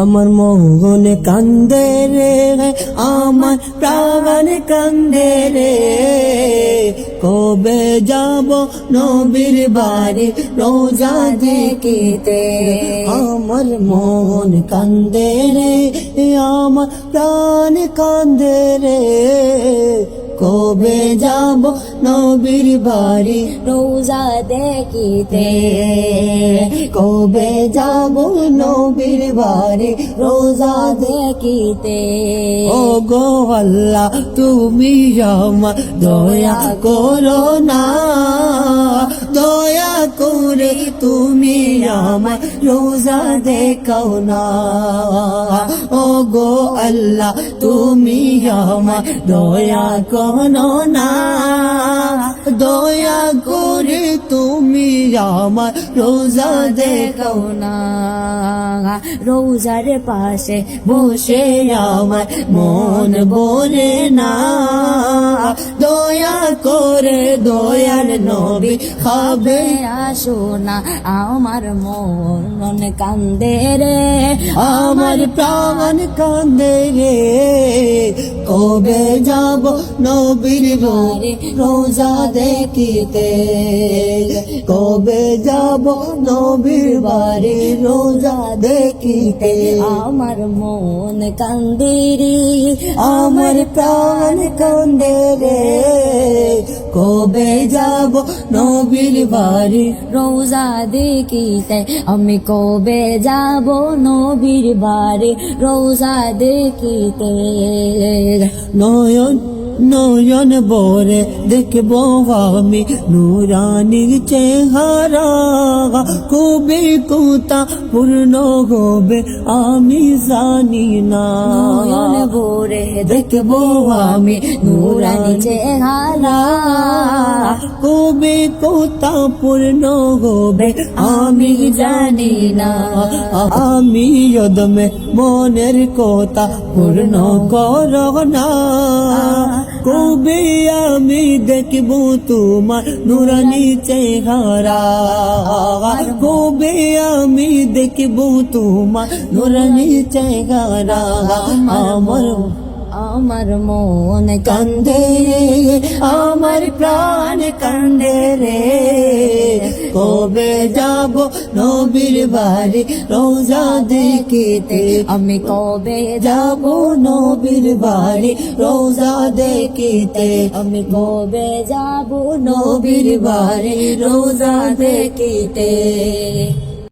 আমার মন কান্দে রে, আমার প্রাণ কান্দে রে, কবে যাব নবীর বাড়ি রোজা দেখিতে। আমার মন কান্দে রে, আমার প্রাণ কান্দে রে, কবে যাব নবীর বাড়ি রোজা দেখিতে। কবে যাব নবীর বাড়ি রোজা দেখিতে। ও গো আল্লাহ তুমি আমার দয়া করো না, দয়া করে তুমি আমার রোজা দেখাও না। ও গো আল্লাহ তুমি আমার দয়া করো না, দয়া করে তুমি আমার রোজা দেখাও না। রোজার পাশে বসে আমার মন ভরে না, দয়া করে দয়ার নবী হবে আসো না। আমার মন কান্দে রে, আমার প্রাণ কান্দে রে, কবে যাব নবীর বাড়ি রোজা দেখিতে। কবে যাব নবীর বাড়ি রোজা দেখিতে। আমার মন কান্দে রে, আমার প্রাণ কান্দে রে, কবে যাব নবীর বাড়ি রোজা দেখিতে। আমি কবে যাব নবীর বাড়ি রোজা দেখিতে। নয়ন নয়ন বরে দেখব আমি নুরানি চেহারা, কবে কোথা পূর্ণ হবে আমি জানি না। নয়ন ভরে দেখব আমি নুরানি চেহারা, কবে কোথা পূর্ণ হবে আমি জানি না। আমি যদমে মনের কথা পূর্ণ করো না, কবে আমি দেখব তোমার নুরানি চেহারা, কবে আমি দেখব তোমার নুরানি চেহারা। আমার মন কান্দে রে, আমার প্রাণ কান্দে রে, কবে যাব নবীর বাড়ি রোজা দেখিতে। আমি কবে যাব নবীর বাড়ি রোজা দেখিতে। আমি কবে যাব নবীর বাড়ি রোজা দেখিতে।